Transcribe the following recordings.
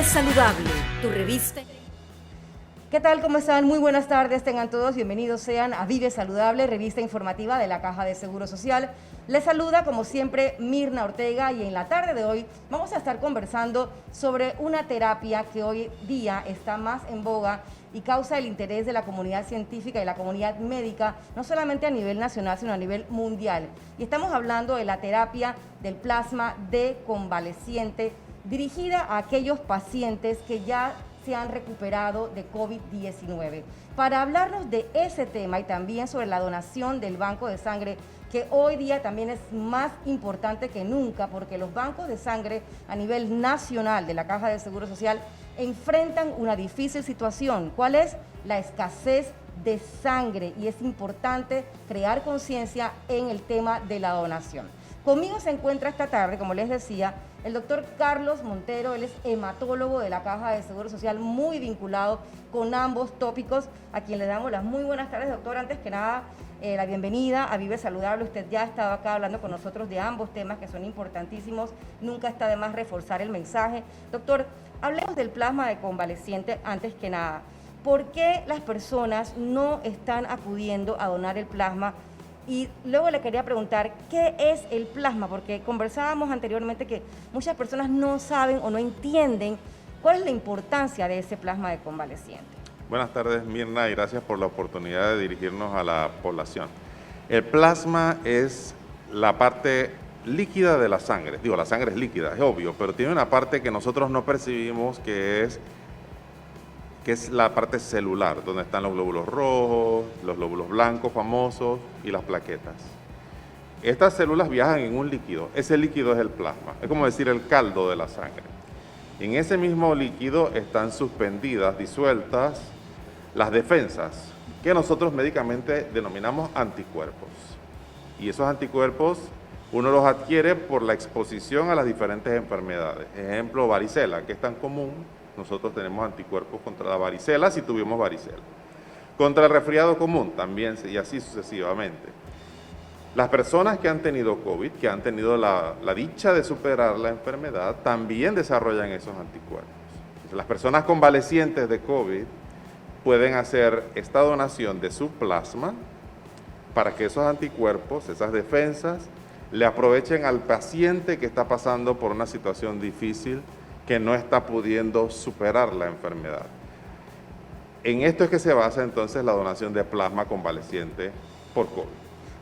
Saludable, tu revista. ¿Qué tal? ¿Cómo están? Muy buenas tardes, tengan todos bienvenidos sean a Vive Saludable, revista informativa de la Caja de Seguro Social. Les saluda como siempre Mirna Ortega y en la tarde de hoy vamos a estar conversando sobre una terapia que hoy día está más en boga y causa el interés de la comunidad científica y la comunidad médica, no solamente a nivel nacional, sino a nivel mundial. Y estamos hablando de la terapia del plasma de convaleciente dirigida a aquellos pacientes que ya se han recuperado de COVID-19. Para hablarnos de ese tema y también sobre la donación del banco de sangre, que hoy día también es más importante que nunca, porque los bancos de sangre a nivel nacional de la Caja de Seguro Social enfrentan una difícil situación. ¿Cuál es? La escasez de sangre, y es importante crear conciencia en el tema de la donación. Conmigo se encuentra esta tarde, como les decía, el doctor Carlos Montero. Él es hematólogo de la Caja de Seguro Social, muy vinculado con ambos tópicos, a quien le damos las muy buenas tardes, doctor. Antes que nada, la bienvenida a Vive Saludable. Usted ya ha estado acá hablando con nosotros de ambos temas que son importantísimos. Nunca está de más reforzar el mensaje. Doctor, hablemos del plasma de convaleciente antes que nada. ¿Por qué las personas no están acudiendo a donar el plasma? Y luego le quería preguntar, ¿qué es el plasma? Porque conversábamos anteriormente que muchas personas no saben o no entienden cuál es la importancia de ese plasma de convaleciente. Buenas tardes, Mirna, y gracias por la oportunidad de dirigirnos a la población. El plasma es la parte líquida de la sangre. Digo, la sangre es líquida, es obvio, pero tiene una parte que nosotros no percibimos que es la parte celular, donde están los glóbulos rojos, los glóbulos blancos famosos y las plaquetas. Estas células viajan en un líquido, ese líquido es el plasma, es como decir el caldo de la sangre. En ese mismo líquido están suspendidas, disueltas, las defensas, que nosotros médicamente denominamos anticuerpos. Y esos anticuerpos uno los adquiere por la exposición a las diferentes enfermedades. Ejemplo, varicela, que es tan común. Nosotros tenemos anticuerpos contra la varicela si tuvimos varicela. Contra el resfriado común también, y así sucesivamente. Las personas que han tenido COVID, que han tenido la dicha de superar la enfermedad, también desarrollan esos anticuerpos. Entonces, las personas convalecientes de COVID pueden hacer esta donación de su plasma para que esos anticuerpos, esas defensas, le aprovechen al paciente que está pasando por una situación difícil, que no está pudiendo superar la enfermedad. En esto es que se basa entonces la donación de plasma convaleciente por COVID.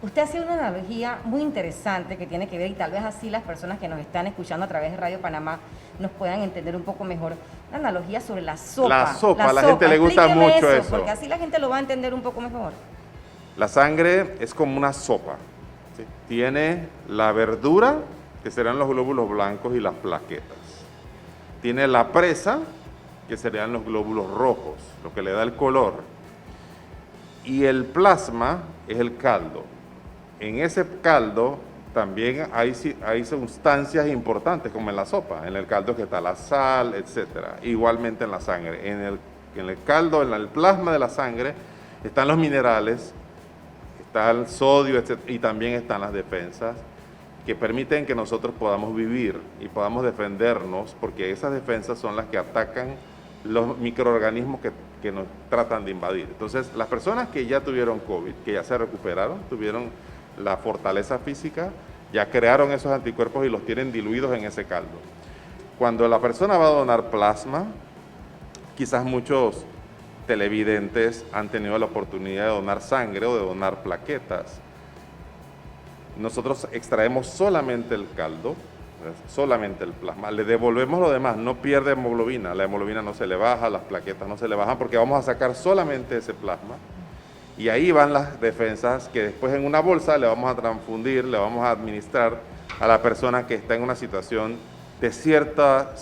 Usted ha sido una analogía muy interesante que tiene que ver, y tal vez así las personas que nos están escuchando a través de Radio Panamá nos puedan entender un poco mejor, una analogía sobre la sopa. La sopa, a la gente le gusta mucho eso. Porque así la gente lo va a entender un poco mejor. La sangre es como una sopa, ¿sí? Tiene la verdura, que serán los glóbulos blancos y las plaquetas. Tiene la presa, que serían los glóbulos rojos, lo que le da el color. Y el plasma es el caldo. En ese caldo también hay sustancias importantes, como en la sopa. En el caldo que está la sal, etc. Igualmente en la sangre. En el caldo, en el plasma de la sangre, están los minerales, está el sodio, etc. Y también están las defensas, que permiten que nosotros podamos vivir y podamos defendernos, porque esas defensas son las que atacan los microorganismos que nos tratan de invadir. Entonces, las personas que ya tuvieron COVID, que ya se recuperaron, tuvieron la fortaleza física, ya crearon esos anticuerpos y los tienen diluidos en ese caldo. Cuando la persona va a donar plasma, quizás muchos televidentes han tenido la oportunidad de donar sangre o de donar plaquetas. Nosotros extraemos solamente el caldo, solamente el plasma, le devolvemos lo demás, no pierde hemoglobina, la hemoglobina no se le baja, las plaquetas no se le bajan, porque vamos a sacar solamente ese plasma, y ahí van las defensas que después en una bolsa le vamos a transfundir, le vamos a administrar a la persona que está en una situación de cierta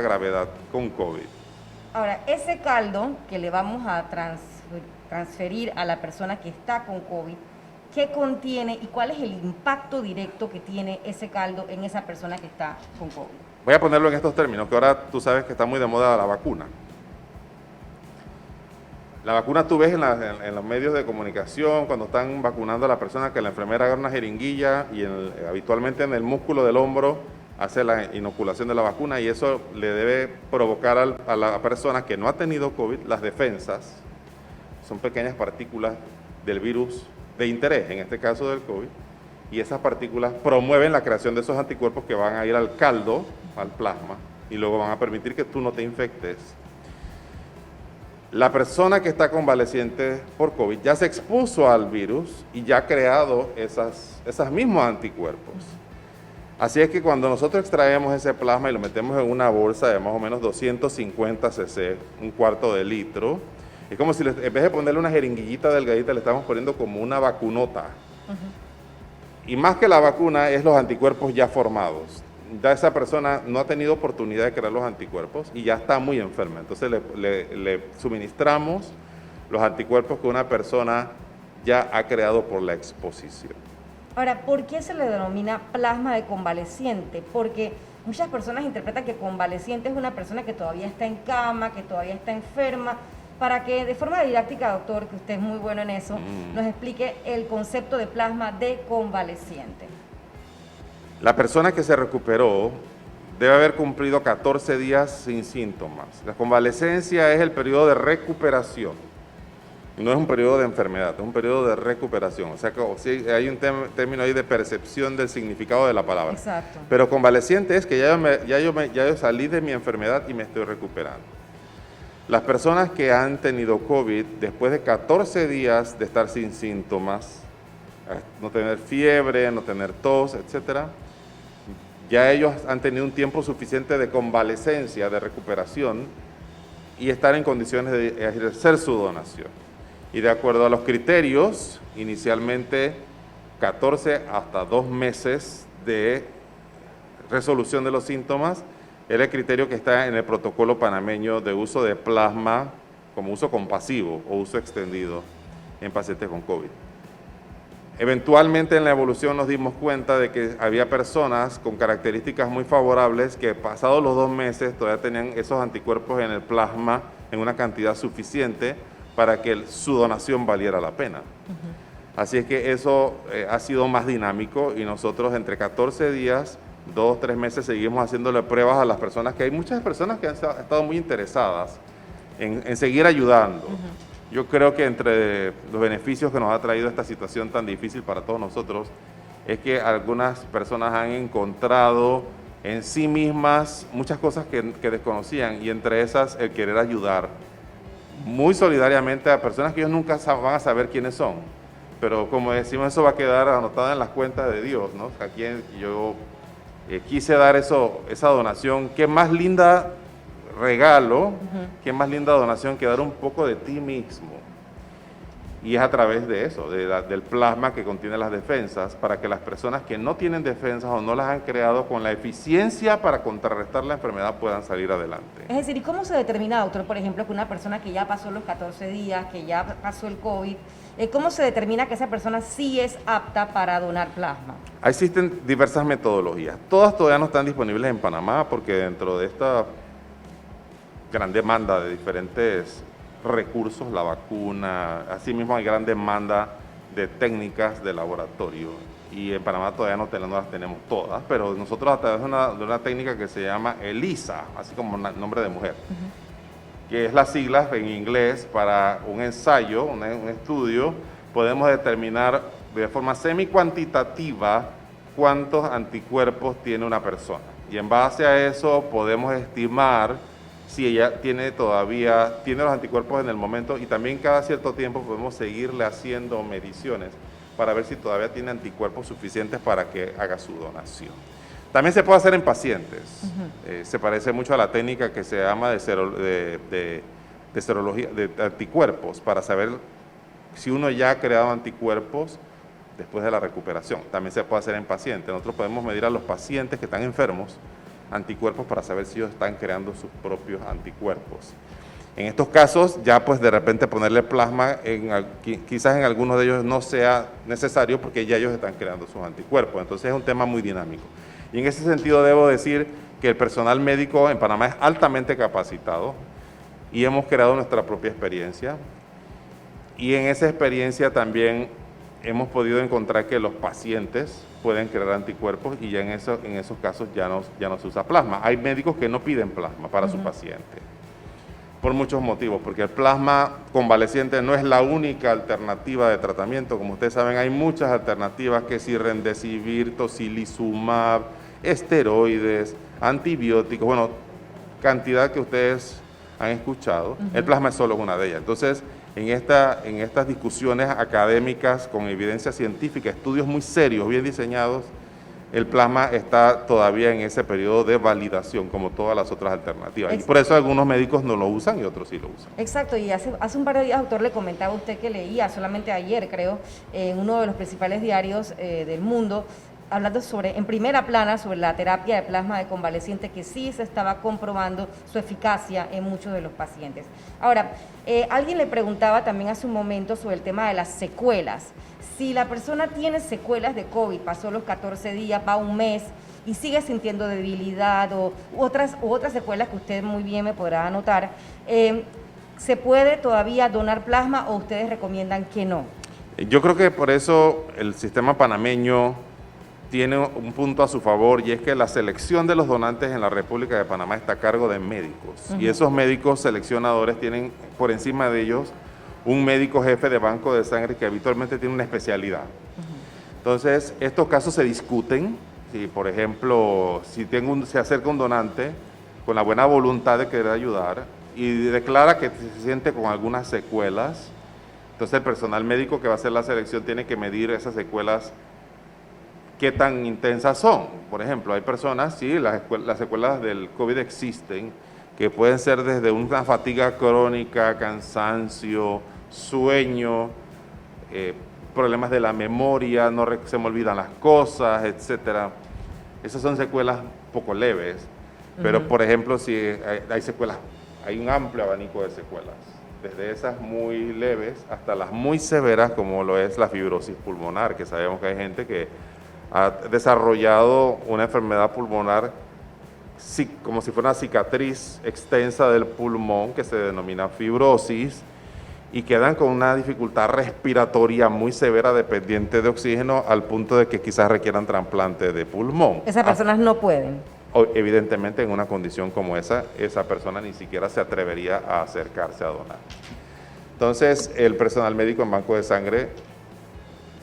gravedad con COVID. Ahora, ese caldo que le vamos a transferir a la persona que está con COVID, ¿qué contiene y cuál es el impacto directo que tiene ese caldo en esa persona que está con COVID? Voy a ponerlo en estos términos, que ahora tú sabes que está muy de moda la vacuna. La vacuna tú ves en los medios de comunicación, cuando están vacunando a la persona, que la enfermera agarra una jeringuilla y habitualmente en el músculo del hombro hace la inoculación de la vacuna y eso le debe provocar a la persona que no ha tenido COVID las defensas, son pequeñas partículas del virus de interés, en este caso del COVID, y esas partículas promueven la creación de esos anticuerpos que van a ir al caldo, al plasma, y luego van a permitir que tú no te infectes. La persona que está convaleciente por COVID ya se expuso al virus y ya ha creado esos mismos anticuerpos. Así es que cuando nosotros extraemos ese plasma y lo metemos en una bolsa de más o menos 250 cc, un cuarto de litro, es como si en vez de ponerle una jeringuillita delgadita le estamos poniendo como una vacunota. Y más que la vacuna es los anticuerpos ya formados. Ya esa persona no ha tenido oportunidad de crear los anticuerpos y ya está muy enferma. Entonces le suministramos los anticuerpos que una persona ya ha creado por la exposición. Ahora, ¿por qué se le denomina plasma de convaleciente? Porque muchas personas interpretan que convaleciente es una persona que todavía está en cama, que todavía está enferma. Para que de forma didáctica, doctor, que usted es muy bueno en eso, nos explique el concepto de plasma de convaleciente. La persona que se recuperó debe haber cumplido 14 días sin síntomas. La convalecencia es el periodo de recuperación. No es un periodo de enfermedad, es un periodo de recuperación. O sea que sí, hay un término ahí de percepción del significado de la palabra. Exacto. Pero convaleciente es que ya yo salí de mi enfermedad y me estoy recuperando. Las personas que han tenido COVID, después de 14 días de estar sin síntomas, no tener fiebre, no tener tos, etcétera, ya ellos han tenido un tiempo suficiente de convalecencia, de recuperación, y estar en condiciones de ejercer su donación. Y de acuerdo a los criterios, inicialmente 14 hasta 2 meses de resolución de los síntomas, era el criterio que está en el protocolo panameño de uso de plasma como uso compasivo o uso extendido en pacientes con COVID. Eventualmente en la evolución nos dimos cuenta de que había personas con características muy favorables que pasados los 2 meses todavía tenían esos anticuerpos en el plasma en una cantidad suficiente para que su donación valiera la pena. Así es que eso ha sido más dinámico y nosotros entre 14 días, 2 o 3 meses seguimos haciéndole pruebas a las personas, que hay muchas personas que han estado muy interesadas en seguir ayudando. Yo creo que entre los beneficios que nos ha traído esta situación tan difícil para todos nosotros es que algunas personas han encontrado en sí mismas muchas cosas que desconocían y entre esas el querer ayudar muy solidariamente a personas que ellos nunca van a saber quiénes son. Pero como decimos, eso va a quedar anotado en las cuentas de Dios, ¿no? Aquí yo quise dar esa donación. Qué más linda regalo, qué más linda donación que dar un poco de ti mismo. Y es a través de eso, del plasma que contiene las defensas, para que las personas que no tienen defensas o no las han creado con la eficiencia para contrarrestar la enfermedad puedan salir adelante. Es decir, ¿y cómo se determina, doctor, por ejemplo, que una persona que ya pasó los 14 días, que ya pasó el COVID, cómo se determina que esa persona sí es apta para donar plasma? Existen diversas metodologías. Todas todavía no están disponibles en Panamá porque dentro de esta gran demanda de diferentes recursos, la vacuna, asimismo hay gran demanda de técnicas de laboratorio y en Panamá todavía no las tenemos todas, pero nosotros a través de una técnica que se llama ELISA, así como nombre de mujer, que es las siglas en inglés para un ensayo, un estudio, podemos determinar de forma semi-cuantitativa cuántos anticuerpos tiene una persona y en base a eso podemos estimar si ella tiene los anticuerpos en el momento y también cada cierto tiempo podemos seguirle haciendo mediciones para ver si todavía tiene anticuerpos suficientes para que haga su donación. También se puede hacer en pacientes. Se parece mucho a la técnica que se llama de serología, de anticuerpos, para saber si uno ya ha creado anticuerpos después de la recuperación. También se puede hacer en pacientes. Nosotros podemos medir a los pacientes que están enfermos anticuerpos para saber si ellos están creando sus propios anticuerpos. En estos casos, ya pues de repente ponerle plasma, quizás en algunos de ellos no sea necesario porque ya ellos están creando sus anticuerpos. Entonces es un tema muy dinámico. Y en ese sentido debo decir que el personal médico en Panamá es altamente capacitado y hemos creado nuestra propia experiencia. Y en esa experiencia también hemos podido encontrar que los pacientes pueden crear anticuerpos y ya en esos casos ya no se usa plasma. Hay médicos que no piden plasma para su paciente, por muchos motivos, porque el plasma convaleciente no es la única alternativa de tratamiento. Como ustedes saben, hay muchas alternativas, que si Remdesivir, Tocilizumab, esteroides, antibióticos, bueno, cantidad que ustedes han escuchado. El plasma es solo una de ellas. Entonces, en estas discusiones académicas con evidencia científica, estudios muy serios, bien diseñados, el plasma está todavía en ese periodo de validación, como todas las otras alternativas. Y por eso algunos médicos no lo usan y otros sí lo usan. Exacto, y hace un par de días, doctor, le comentaba a usted que leía, solamente ayer creo, en uno de los principales diarios del mundo, hablando en primera plana sobre la terapia de plasma de convaleciente, que sí se estaba comprobando su eficacia en muchos de los pacientes. Ahora, alguien le preguntaba también hace un momento sobre el tema de las secuelas. Si la persona tiene secuelas de COVID, pasó los 14 días, va un mes y sigue sintiendo debilidad u otras secuelas que usted muy bien me podrá anotar, ¿se puede todavía donar plasma o ustedes recomiendan que no? Yo creo que por eso el sistema panameño tiene un punto a su favor, y es que la selección de los donantes en la República de Panamá está a cargo de médicos. Y esos médicos seleccionadores tienen por encima de ellos un médico jefe de banco de sangre que habitualmente tiene una especialidad. Entonces, estos casos se discuten. Si, por ejemplo, se acerca un donante con la buena voluntad de querer ayudar y declara que se siente con algunas secuelas, entonces el personal médico que va a hacer la selección tiene que medir esas secuelas, qué tan intensas son. Por ejemplo, hay personas, sí, las secuelas del COVID existen, que pueden ser desde una fatiga crónica, cansancio, sueño, problemas de la memoria, se me olvidan las cosas, etcétera. Esas son secuelas poco leves, pero por ejemplo, si hay secuelas, hay un amplio abanico de secuelas, desde esas muy leves hasta las muy severas, como lo es la fibrosis pulmonar, que sabemos que hay gente que ha desarrollado una enfermedad pulmonar como si fuera una cicatriz extensa del pulmón, que se denomina fibrosis, y quedan con una dificultad respiratoria muy severa dependiente de oxígeno, al punto de que quizás requieran trasplante de pulmón. Esas personas no pueden. Evidentemente, en una condición como esa persona ni siquiera se atrevería a acercarse a donar. Entonces, el personal médico en banco de sangre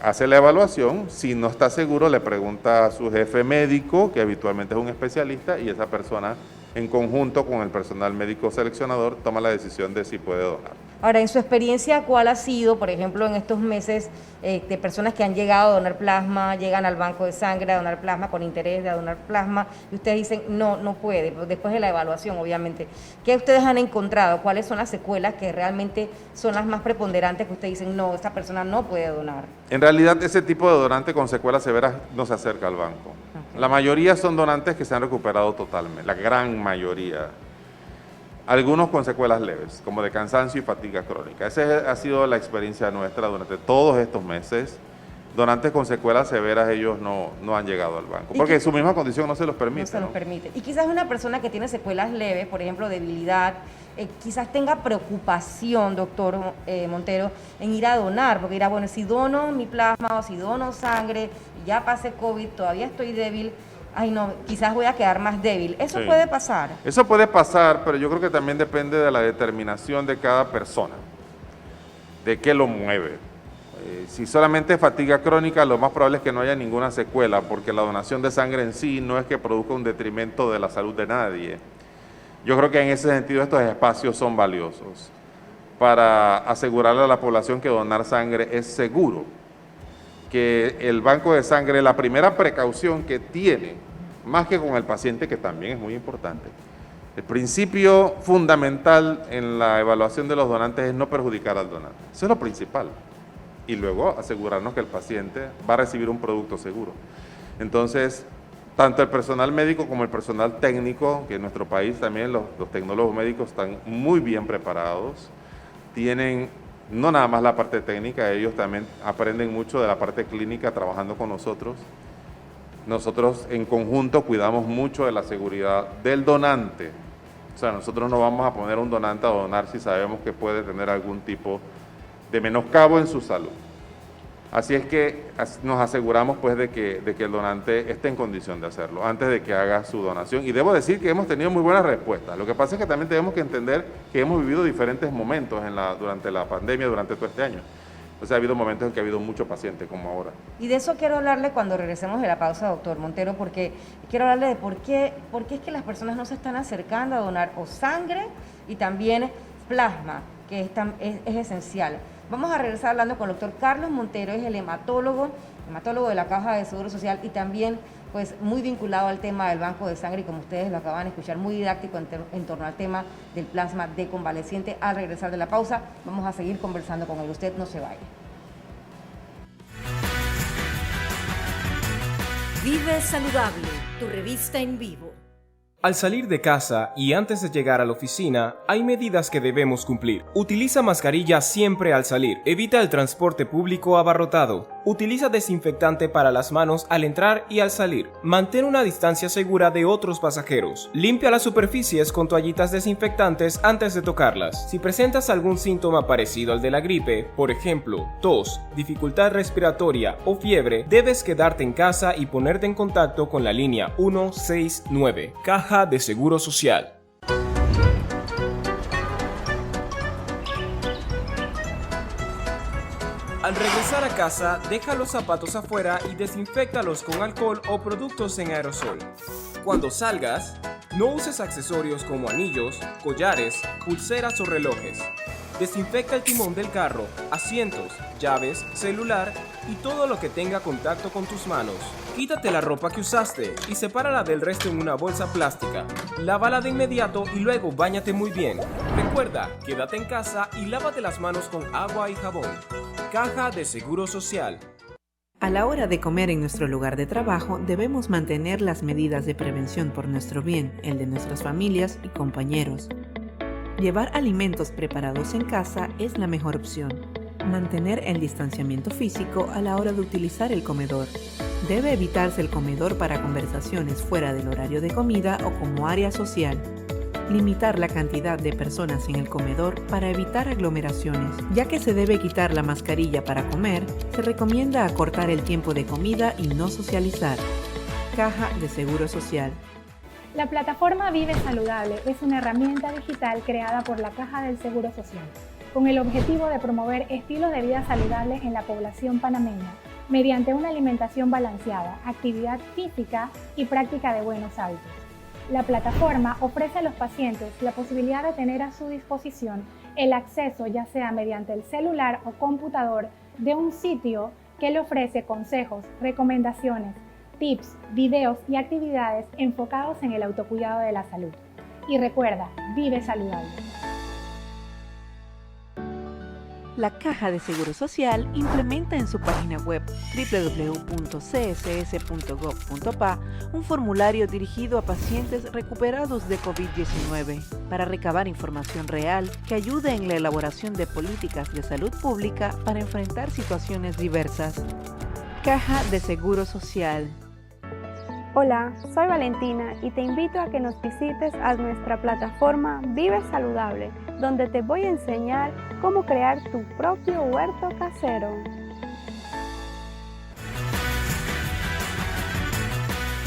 hace la evaluación. Si no está seguro, le pregunta a su jefe médico, que habitualmente es un especialista, y esa persona, en conjunto con el personal médico seleccionador, toma la decisión de si puede donar. Ahora, en su experiencia, ¿cuál ha sido, por ejemplo, en estos meses de personas que han llegado a donar plasma, llegan al banco de sangre a donar plasma con interés de donar plasma, y ustedes dicen, no puede, después de la evaluación, obviamente? ¿Qué ustedes han encontrado? ¿Cuáles son las secuelas que realmente son las más preponderantes que ustedes dicen, no, esta persona no puede donar? En realidad, ese tipo de donante con secuelas severas no se acerca al banco. La mayoría son donantes que se han recuperado totalmente, la gran mayoría. Algunos con secuelas leves, como de cansancio y fatiga crónica. Esa ha sido la experiencia nuestra durante todos estos meses. Donantes con secuelas severas, ellos no han llegado al banco, porque su misma condición no se los permite. No se los permite. Y quizás una persona que tiene secuelas leves, por ejemplo, debilidad, quizás tenga preocupación, doctor Montero, en ir a donar, porque dirá, bueno, si dono mi plasma o si dono sangre, ya pasé COVID, todavía estoy débil, ay no, quizás voy a quedar más débil. ¿Eso puede pasar? Eso puede pasar, pero yo creo que también depende de la determinación de cada persona, de qué lo mueve. Si solamente es fatiga crónica, lo más probable es que no haya ninguna secuela, porque la donación de sangre en sí no es que produzca un detrimento de la salud de nadie. Yo creo que en ese sentido estos espacios son valiosos para asegurarle a la población que donar sangre es seguro, que el banco de sangre, la primera precaución que tiene, más que con el paciente, que también es muy importante, el principio fundamental en la evaluación de los donantes es no perjudicar al donante. Eso es lo principal. Y luego asegurarnos que el paciente va a recibir un producto seguro. Entonces, tanto el personal médico como el personal técnico, que en nuestro país también los tecnólogos médicos están muy bien preparados, tienen no nada más la parte técnica, ellos también aprenden mucho de la parte clínica trabajando con nosotros. Nosotros en conjunto cuidamos mucho de la seguridad del donante. O sea, nosotros no vamos a poner a un donante a donar si sabemos que puede tener algún tipo de menoscabo en su salud. Así es que nos aseguramos pues de que el donante esté en condición de hacerlo antes de que haga su donación. Y debo decir que hemos tenido muy buenas respuestas. Lo que pasa es que también tenemos que entender que hemos vivido diferentes momentos durante la pandemia, durante todo este año. O sea, ha habido momentos en que ha habido muchos pacientes, como ahora. Y de eso quiero hablarle cuando regresemos de la pausa, doctor Montero, porque quiero hablarle de por qué es que las personas no se están acercando a donar o sangre y también plasma, que es esencial. Vamos a regresar hablando con el doctor Carlos Montero, es el hematólogo de la Caja de Seguro Social y también pues muy vinculado al tema del banco de sangre y como ustedes lo acaban de escuchar, muy didáctico en torno al tema del plasma de convaleciente. Al regresar de la pausa vamos a seguir conversando con él, usted no se vaya. Vive Saludable, tu revista en vivo. Al salir de casa y antes de llegar a la oficina, hay medidas que debemos cumplir. Utiliza mascarilla siempre al salir. Evita el transporte público abarrotado. Utiliza desinfectante para las manos al entrar y al salir. Mantén una distancia segura de otros pasajeros. Limpia las superficies con toallitas desinfectantes antes de tocarlas. Si presentas algún síntoma parecido al de la gripe, por ejemplo, tos, dificultad respiratoria o fiebre, debes quedarte en casa y ponerte en contacto con la línea 169. Caja de Seguro Social. Al regresar a casa, deja los zapatos afuera y desinféctalos con alcohol o productos en aerosol. Cuando salgas, no uses accesorios como anillos, collares, pulseras o relojes. Desinfecta el timón del carro, asientos, llaves, celular y todo lo que tenga contacto con tus manos. Quítate la ropa que usaste y sepárala del resto en una bolsa plástica. Lávala de inmediato y luego báñate muy bien. Recuerda, quédate en casa y lávate las manos con agua y jabón. Caja de Seguro Social. A la hora de comer en nuestro lugar de trabajo, debemos mantener las medidas de prevención por nuestro bien, el de nuestras familias y compañeros. Llevar alimentos preparados en casa es la mejor opción. Mantener el distanciamiento físico a la hora de utilizar el comedor. Debe evitarse el comedor para conversaciones fuera del horario de comida o como área social. Limitar la cantidad de personas en el comedor para evitar aglomeraciones. Ya que se debe quitar la mascarilla para comer, se recomienda acortar el tiempo de comida y no socializar. Caja de Seguro Social. La plataforma Vive Saludable es una herramienta digital creada por la Caja del Seguro Social, con el objetivo de promover estilos de vida saludables en la población panameña, mediante una alimentación balanceada, actividad física y práctica de buenos hábitos. La plataforma ofrece a los pacientes la posibilidad de tener a su disposición el acceso, ya sea mediante el celular o computador, de un sitio que le ofrece consejos, recomendaciones, tips, videos y actividades enfocados en el autocuidado de la salud. Y recuerda, vive saludable. La Caja de Seguro Social implementa en su página web www.css.gov.pa un formulario dirigido a pacientes recuperados de COVID-19 para recabar información real que ayude en la elaboración de políticas de salud pública para enfrentar situaciones diversas. Caja de Seguro Social. Hola, soy Valentina y te invito a que nos visites a nuestra plataforma Vive Saludable, donde te voy a enseñar cómo crear tu propio huerto casero.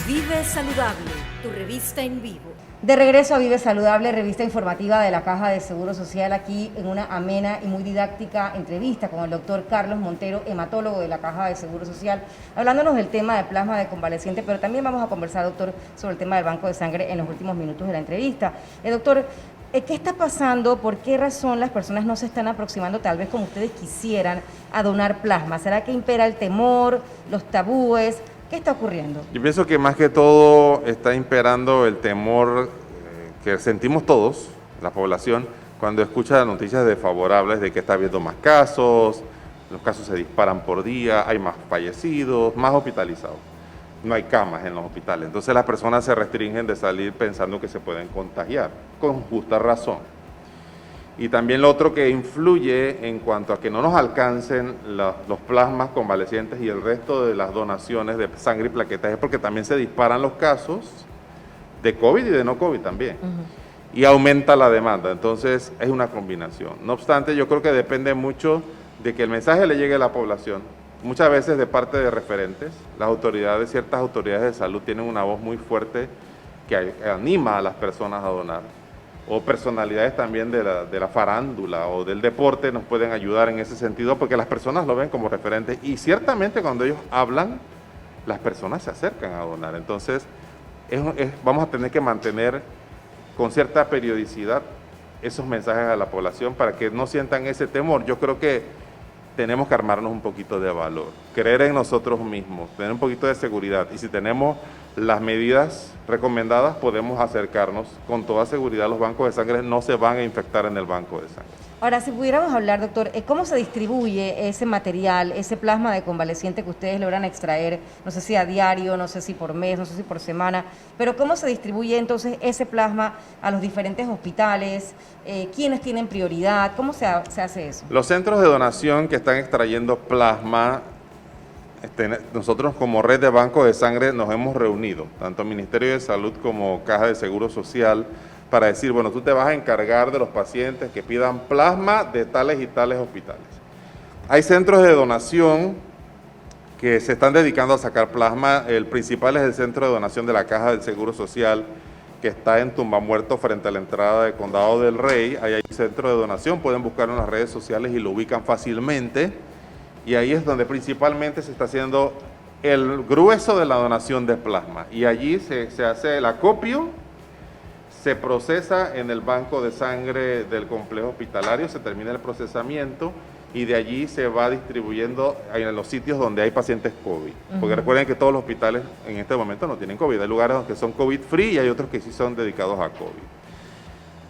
Vive Saludable, tu revista en vivo. De regreso a Vive Saludable, revista informativa de la Caja de Seguro Social, aquí en una amena y muy didáctica entrevista con el doctor Carlos Montero, hematólogo de la Caja de Seguro Social, hablándonos del tema de plasma de convaleciente, pero también vamos a conversar, doctor, sobre el tema del banco de sangre en los últimos minutos de la entrevista. Doctor, ¿qué está pasando? ¿Por qué razón las personas no se están aproximando, tal vez como ustedes quisieran, a donar plasma? ¿Será que impera el temor, los tabúes? ¿Qué está ocurriendo? Yo pienso que más que todo está imperando el temor que sentimos todos, la población, cuando escucha noticias desfavorables de que está habiendo más casos, los casos se disparan por día, hay más fallecidos, más hospitalizados. No hay camas en los hospitales. Entonces las personas se restringen de salir pensando que se pueden contagiar, con justa razón. Y también lo otro que influye en cuanto a que no nos alcancen los plasmas convalecientes y el resto de las donaciones de sangre y plaquetas es porque también se disparan los casos de COVID y de no COVID también. Y aumenta la demanda, entonces es una combinación. No obstante, yo creo que depende mucho de que el mensaje le llegue a la población muchas veces de parte de referentes. Ciertas autoridades de salud tienen una voz muy fuerte que anima a las personas a donar. O personalidades también de la farándula o del deporte nos pueden ayudar en ese sentido porque las personas lo ven como referentes y ciertamente cuando ellos hablan, las personas se acercan a donar. Entonces, vamos a tener que mantener con cierta periodicidad esos mensajes a la población para que no sientan ese temor. Yo creo que tenemos que armarnos un poquito de valor, creer en nosotros mismos, tener un poquito de seguridad y si tenemos las medidas recomendadas podemos acercarnos con toda seguridad. Los bancos de sangre no se van a infectar en el banco de sangre. Ahora, si pudiéramos hablar, doctor, ¿cómo se distribuye ese material, ese plasma de convaleciente que ustedes logran extraer? No sé si a diario, no sé si por mes, no sé si por semana, pero ¿cómo se distribuye entonces ese plasma a los diferentes hospitales? ¿Quiénes tienen prioridad? ¿Cómo se hace eso? Los centros de donación que están extrayendo plasma, nosotros como red de bancos de sangre nos hemos reunido, tanto el Ministerio de Salud como Caja de Seguro Social, para decir, bueno, tú te vas a encargar de los pacientes que pidan plasma de tales y tales hospitales. Hay centros de donación que se están dedicando a sacar plasma. El principal es el centro de donación de la Caja del Seguro Social, que está en Tumbamuerto frente a la entrada de Condado del Rey. Ahí hay un centro de donación, pueden buscarlo en las redes sociales y lo ubican fácilmente. Y ahí es donde principalmente se está haciendo el grueso de la donación de plasma. Y allí se hace el acopio, se procesa en el banco de sangre del complejo hospitalario, se termina el procesamiento y de allí se va distribuyendo en los sitios donde hay pacientes COVID. Porque recuerden que todos los hospitales en este momento no tienen COVID. Hay lugares que son COVID-free y hay otros que sí son dedicados a COVID.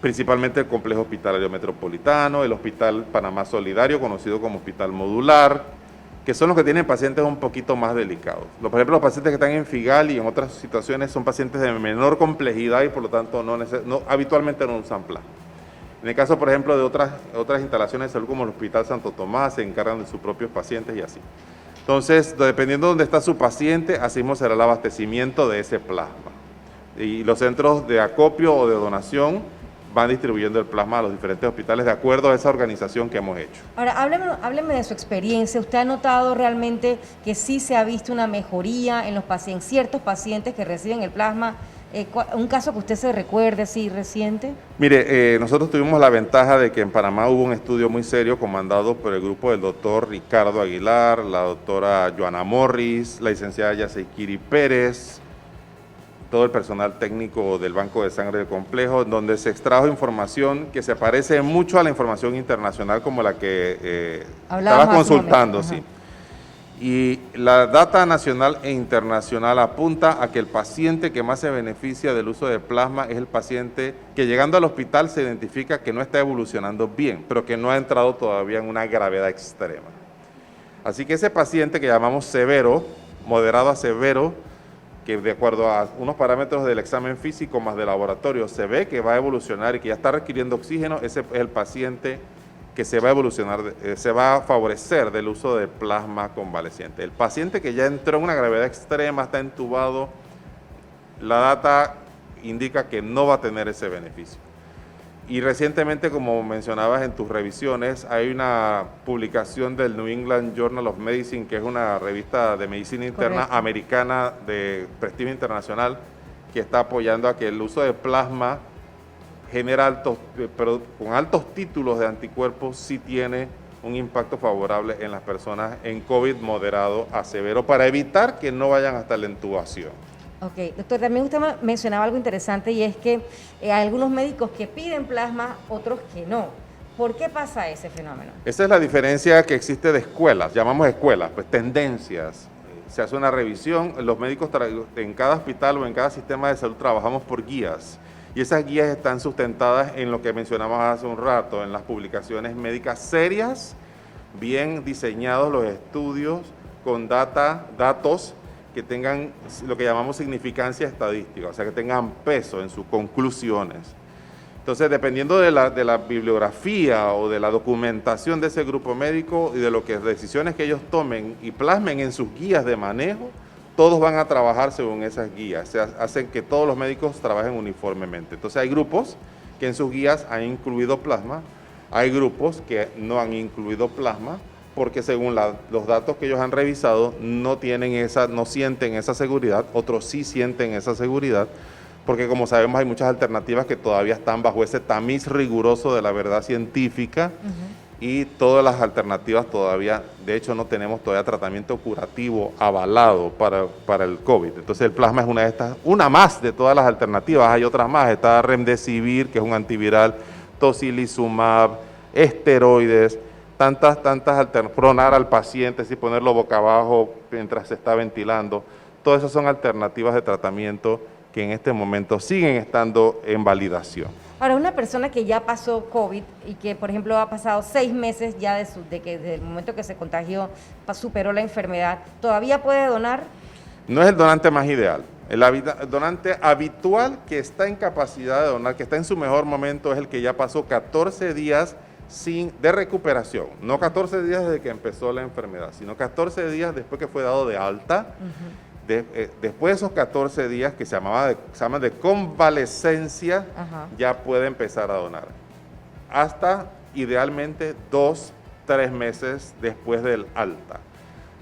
Principalmente el complejo hospitalario metropolitano, el Hospital Panamá Solidario, conocido como Hospital Modular, que son los que tienen pacientes un poquito más delicados. Por ejemplo, los pacientes que están en FIGAL y en otras situaciones son pacientes de menor complejidad y por lo tanto habitualmente no usan plasma. En el caso, por ejemplo, de otras instalaciones de salud como el Hospital Santo Tomás, se encargan de sus propios pacientes y así. Entonces, dependiendo de dónde está su paciente, así mismo será el abastecimiento de ese plasma. Y los centros de acopio o de donación van distribuyendo el plasma a los diferentes hospitales de acuerdo a esa organización que hemos hecho. Ahora, hábleme de su experiencia. ¿Usted ha notado realmente que sí se ha visto una mejoría en ciertos pacientes que reciben el plasma? ¿Un caso que usted se recuerde, sí, reciente? Mire, nosotros tuvimos la ventaja de que en Panamá hubo un estudio muy serio comandado por el grupo del doctor Ricardo Aguilar, la doctora Joana Morris, la licenciada Yaseikiri Pérez, todo el personal técnico del Banco de Sangre del Complejo, donde se extrajo información que se parece mucho a la información internacional como la que estabas consultando, sí. Y la data nacional e internacional apunta a que el paciente que más se beneficia del uso de plasma es el paciente que llegando al hospital se identifica que no está evolucionando bien, pero que no ha entrado todavía en una gravedad extrema. Así que ese paciente que llamamos severo, moderado a severo, que de acuerdo a unos parámetros del examen físico más de laboratorio se ve que va a evolucionar y que ya está requiriendo oxígeno, ese es el paciente que se va a evolucionar, se va a favorecer del uso de plasma convaleciente. El paciente que ya entró en una gravedad extrema, está entubado, la data indica que no va a tener ese beneficio. Y recientemente, como mencionabas en tus revisiones, hay una publicación del New England Journal of Medicine, que es una revista de medicina interna americana de prestigio internacional, que está apoyando a que el uso de plasma con altos títulos de anticuerpos sí tiene un impacto favorable en las personas en COVID moderado a severo para evitar que no vayan hasta la intubación. Ok, doctor, también usted mencionaba algo interesante y es que hay algunos médicos que piden plasma, otros que no. ¿Por qué pasa ese fenómeno? Esa es la diferencia que existe de escuelas, llamamos escuelas, pues tendencias. Se hace una revisión, los médicos en cada hospital o en cada sistema de salud trabajamos por guías y esas guías están sustentadas en lo que mencionamos hace un rato, en las publicaciones médicas serias, bien diseñados los estudios con datos que tengan lo que llamamos significancia estadística, o sea, que tengan peso en sus conclusiones. Entonces, dependiendo de la bibliografía o de la documentación de ese grupo médico y de lo que decisiones que ellos tomen y plasmen en sus guías de manejo, todos van a trabajar según esas guías, se hacen que todos los médicos trabajen uniformemente. Entonces, hay grupos que en sus guías han incluido plasma, hay grupos que no han incluido plasma, porque según los datos que ellos han revisado, no sienten esa seguridad, otros sí sienten esa seguridad, porque como sabemos hay muchas alternativas que todavía están bajo ese tamiz riguroso de la verdad científica, y todas las alternativas todavía, de hecho no tenemos todavía tratamiento curativo avalado para el COVID. Entonces el plasma es una más de todas las alternativas, hay otras más, está Remdesivir, que es un antiviral, tocilizumab, esteroides, tantas alternativas, pronar al paciente, si ponerlo boca abajo mientras se está ventilando, todas esas son alternativas de tratamiento que en este momento siguen estando en validación. Ahora, una persona que ya pasó COVID y que, por ejemplo, ha pasado 6 meses ya desde el momento que se contagió, superó la enfermedad, ¿todavía puede donar? No es el donante más ideal. El donante habitual que está en capacidad de donar, que está en su mejor momento, es el que ya pasó 14 días de recuperación. No 14 días desde que empezó la enfermedad, sino 14 días después que fue dado de alta. Después de esos 14 días que se llaman de convalescencia, ya puede empezar a donar. Hasta idealmente 2-3 meses después del alta.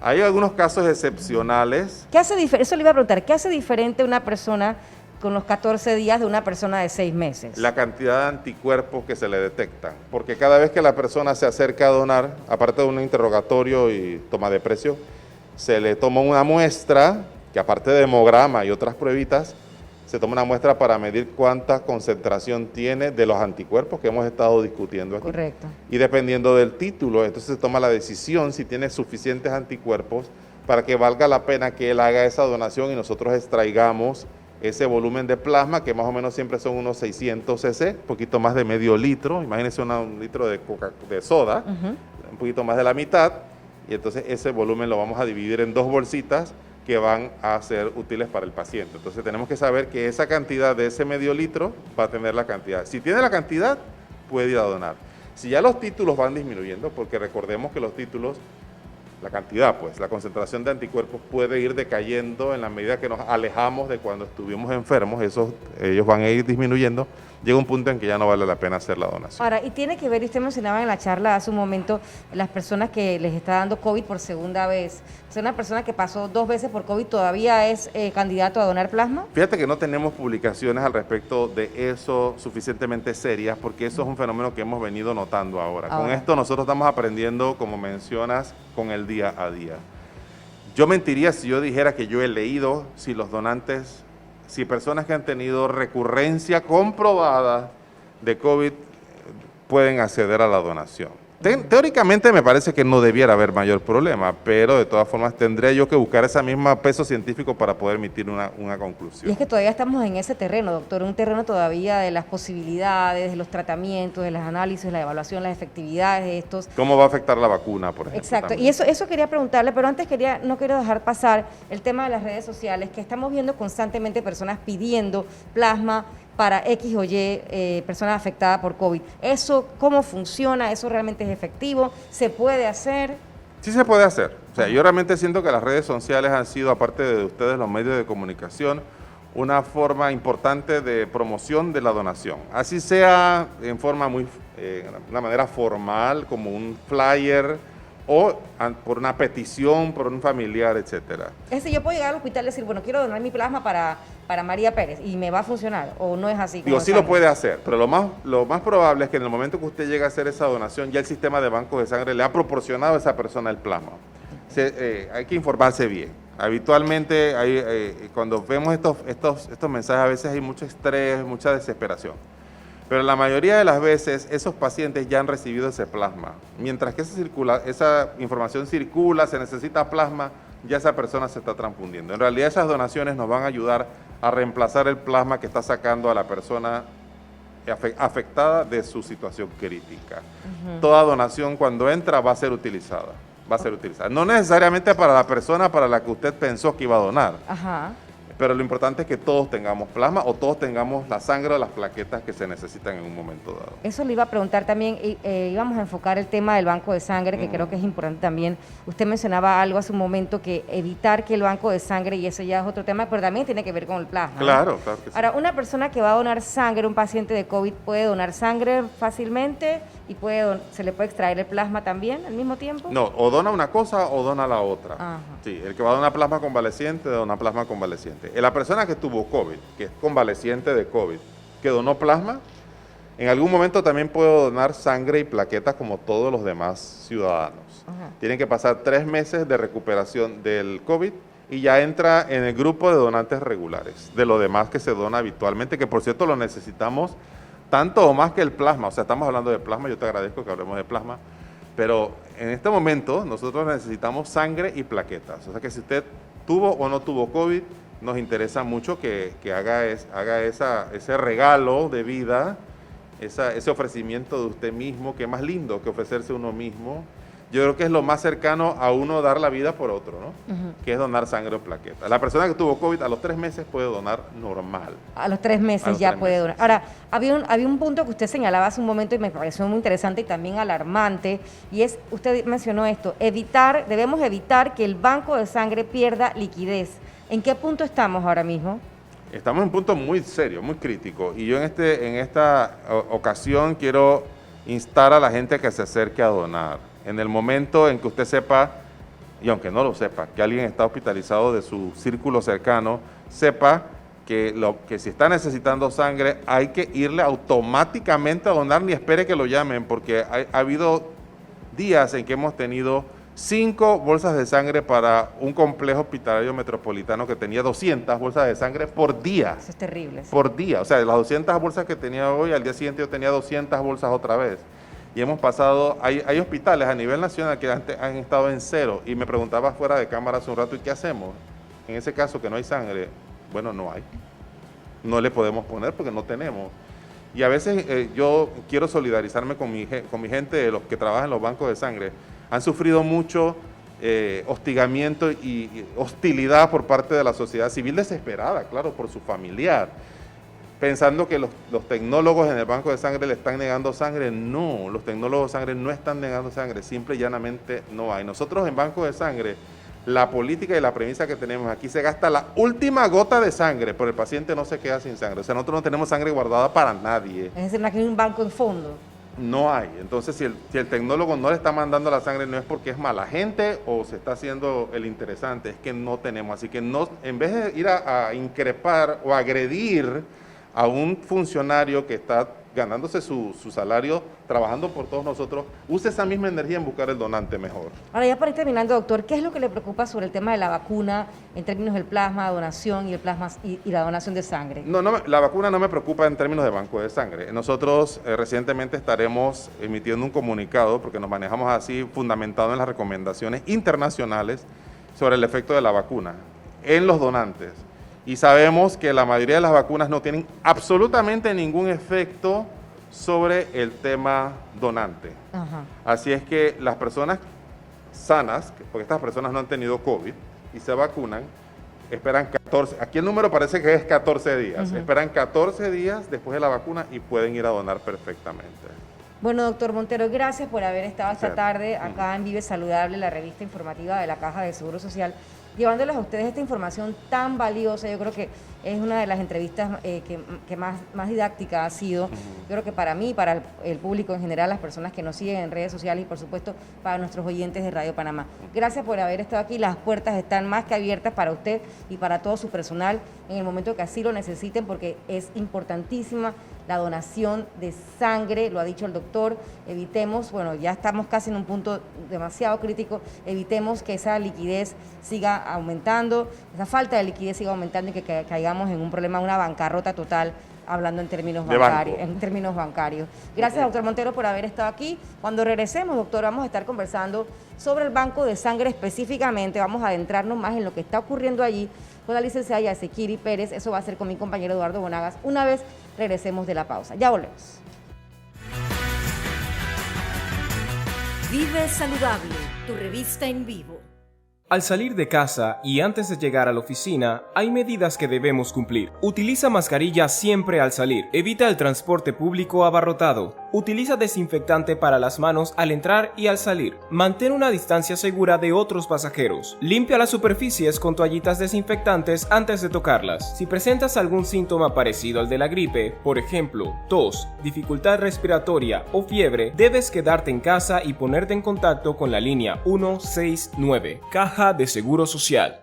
Hay algunos casos excepcionales. ¿Qué hace eso le iba a preguntar, ¿qué hace diferente una persona con los 14 días de una persona de 6 meses? La cantidad de anticuerpos que se le detectan. Porque cada vez que la persona se acerca a donar, aparte de un interrogatorio y toma de precio, se le toma una muestra, que aparte de hemograma y otras pruebitas, se toma una muestra para medir cuánta concentración tiene de los anticuerpos que hemos estado discutiendo aquí. Correcto. Y dependiendo del título, entonces se toma la decisión si tiene suficientes anticuerpos para que valga la pena que él haga esa donación y nosotros extraigamos ese volumen de plasma, que más o menos siempre son unos 600 cc, un poquito más de medio litro, imagínense un litro de soda, un poquito más de la mitad, y entonces ese volumen lo vamos a dividir en 2 bolsitas que van a ser útiles para el paciente. Entonces tenemos que saber que esa cantidad de ese medio litro va a tener la cantidad. Si tiene la cantidad, puede ir a donar. Si ya los títulos van disminuyendo, porque recordemos que los títulos, la cantidad, pues, la concentración de anticuerpos puede ir decayendo en la medida que nos alejamos de cuando estuvimos enfermos, ellos van a ir disminuyendo, llega un punto en que ya no vale la pena hacer la donación. Ahora, y tiene que ver, usted mencionaba en la charla hace un momento, las personas que les está dando COVID por segunda vez. O sea, una persona que pasó 2 veces por COVID todavía es candidato a donar plasma. Fíjate que no tenemos publicaciones al respecto de eso suficientemente serias, porque eso es un fenómeno que hemos venido notando ahora. Con esto nosotros estamos aprendiendo, como mencionas, con el día a día. Yo mentiría si yo dijera que yo he leído si los donantes, si personas que han tenido recurrencia comprobada de COVID pueden acceder a la donación. Teóricamente me parece que no debiera haber mayor problema, pero de todas formas tendría yo que buscar ese mismo peso científico para poder emitir una conclusión. Y es que todavía estamos en ese terreno, doctor, un terreno todavía de las posibilidades, de los tratamientos, de los análisis, la evaluación, las efectividades de estos. ¿Cómo va a afectar la vacuna, por ejemplo? Exacto, también? Y eso quería preguntarle, pero antes no quiero dejar pasar el tema de las redes sociales, que estamos viendo constantemente personas pidiendo plasma para X o Y personas afectadas por COVID. ¿Eso cómo funciona? ¿Eso realmente es efectivo? ¿Se puede hacer? Sí se puede hacer. O sea, yo realmente siento que las redes sociales han sido, aparte de ustedes, los medios de comunicación, una forma importante de promoción de la donación. Así sea en forma una manera formal, como un flyer, o por una petición, por un familiar, etcétera. Es decir, yo puedo llegar al hospital y decir, bueno, quiero donar mi plasma para María Pérez, y me va a funcionar, o no es así. Digo, sí lo puede hacer, pero lo más probable es que en el momento que usted llegue a hacer esa donación, ya el sistema de bancos de sangre le ha proporcionado a esa persona el plasma. Hay que informarse bien. Habitualmente, cuando vemos estos mensajes, a veces hay mucho estrés, mucha desesperación. Pero la mayoría de las veces esos pacientes ya han recibido ese plasma. Mientras que esa información circula, se necesita plasma, ya esa persona se está transfundiendo. En realidad esas donaciones nos van a ayudar a reemplazar el plasma que está sacando a la persona afectada de su situación crítica. Toda donación cuando entra va a ser utilizada. No necesariamente para la persona para la que usted pensó que iba a donar. pero lo importante es que todos tengamos plasma o todos tengamos la sangre o las plaquetas que se necesitan en un momento dado. Eso le iba a preguntar también, íbamos a enfocar el tema del banco de sangre, que creo que es importante también. Usted mencionaba algo hace un momento, que evitar que el banco de sangre, y eso ya es otro tema, pero también tiene que ver con el plasma, ¿no? Claro, claro que sí. Ahora, una persona que va a donar sangre, un paciente de COVID, ¿puede donar sangre fácilmente y se le puede extraer el plasma también al mismo tiempo? No, o dona una cosa o dona la otra. Ajá. Sí, el que va a donar plasma convaleciente, dona plasma convaleciente. La persona que tuvo COVID, que es convaleciente de COVID, que donó plasma, en algún momento también puede donar sangre y plaquetas como todos los demás ciudadanos. Ajá. Tienen que pasar 3 meses de recuperación del COVID y ya entra en el grupo de donantes regulares, de lo demás que se dona habitualmente, que por cierto lo necesitamos tanto o más que el plasma. O sea, estamos hablando de plasma, yo te agradezco que hablemos de plasma, pero en este momento nosotros necesitamos sangre y plaquetas. O sea que si usted tuvo o no tuvo COVID, nos interesa mucho que haga ese regalo de vida, ese ofrecimiento de usted mismo, que es más lindo que ofrecerse uno mismo. Yo creo que es lo más cercano a uno dar la vida por otro, ¿no? Que es donar sangre o plaquetas. La persona que tuvo COVID a los 3 meses puede donar normal. A los 3 meses ya puede donar. Ahora, había un punto que usted señalaba hace un momento y me pareció muy interesante y también alarmante, y es, usted mencionó esto, debemos evitar que el banco de sangre pierda liquidez. ¿En qué punto estamos ahora mismo? Estamos en un punto muy serio, muy crítico, y yo en esta ocasión quiero instar a la gente a que se acerque a donar. En el momento en que usted sepa, y aunque no lo sepa, que alguien está hospitalizado de su círculo cercano, sepa que si está necesitando sangre hay que irle automáticamente a donar, ni espere que lo llamen, porque ha habido días en que hemos tenido 5 bolsas de sangre para un complejo hospitalario metropolitano que tenía 200 bolsas de sangre por día. Eso es terrible. Sí. Por día. O sea, de las 200 bolsas que tenía hoy, al día siguiente yo tenía 200 bolsas otra vez. Y hemos pasado, hay hospitales a nivel nacional que han estado en 0. Y me preguntaba fuera de cámara hace un rato, ¿y qué hacemos? En ese caso que no hay sangre, bueno, no hay. No le podemos poner porque no tenemos. Y a veces yo quiero solidarizarme con mi gente, de los que trabajan en los bancos de sangre. Han sufrido mucho hostigamiento y hostilidad por parte de la sociedad civil, desesperada, claro, por su familiar, pensando que los tecnólogos en el banco de sangre le están negando sangre. No, los tecnólogos de sangre no están negando sangre, simple y llanamente no hay. Nosotros en banco de sangre, la política y la premisa que tenemos aquí, se gasta la última gota de sangre, pero el paciente no se queda sin sangre. O sea, nosotros no tenemos sangre guardada para nadie. Es decir, no hay un banco en fondo. No hay. Entonces, si el tecnólogo no le está mandando la sangre, no es porque es mala gente o se está haciendo el interesante, es que no tenemos. Así que no, en vez de ir a increpar o agredir a un funcionario que está ganándose su salario, trabajando por todos nosotros, use esa misma energía en buscar el donante mejor. Ahora, ya para ir terminando, doctor, ¿qué es lo que le preocupa sobre el tema de la vacuna en términos del plasma, donación y el plasma y la donación de sangre? No, la vacuna no me preocupa en términos de banco de sangre. Nosotros recientemente estaremos emitiendo un comunicado, porque nos manejamos así, fundamentado en las recomendaciones internacionales sobre el efecto de la vacuna en los donantes. Y sabemos que la mayoría de las vacunas no tienen absolutamente ningún efecto sobre el tema donante. Ajá. Así es que las personas sanas, porque estas personas no han tenido COVID y se vacunan, esperan 14, aquí el número parece que es 14 días, esperan 14 días después de la vacuna y pueden ir a donar perfectamente. Bueno, doctor Montero, gracias por haber estado esta tarde acá en Vive Saludable, la revista informativa de la Caja de Seguro Social, llevándoles a ustedes esta información tan valiosa. Yo creo que es una de las entrevistas que más didáctica ha sido. Yo creo que para mí, para el público en general, las personas que nos siguen en redes sociales y por supuesto para nuestros oyentes de Radio Panamá. Gracias por haber estado aquí. Las puertas están más que abiertas para usted y para todo su personal en el momento que así lo necesiten, porque es importantísima la donación de sangre, lo ha dicho el doctor. Evitemos, bueno, ya estamos casi en un punto demasiado crítico, evitemos que esa liquidez siga aumentando, esa falta de liquidez siga aumentando y que caigamos en un problema, una bancarrota total, hablando en términos bancarios. Gracias, doctor Montero, por haber estado aquí. Cuando regresemos, doctor, vamos a estar conversando sobre el banco de sangre específicamente. Vamos a adentrarnos más en lo que está ocurriendo allí con la licenciada Yasekiri Pérez. Eso va a ser con mi compañero Eduardo Bonagas una vez regresemos de la pausa. Ya volvemos. Vive Saludable, tu revista en vivo. Al salir de casa y antes de llegar a la oficina, hay medidas que debemos cumplir. Utiliza mascarilla siempre al salir. Evita el transporte público abarrotado. Utiliza desinfectante para las manos al entrar y al salir. Mantén una distancia segura de otros pasajeros. Limpia las superficies con toallitas desinfectantes antes de tocarlas. Si presentas algún síntoma parecido al de la gripe, por ejemplo, tos, dificultad respiratoria o fiebre, debes quedarte en casa y ponerte en contacto con la línea 169. Caja de Seguro Social.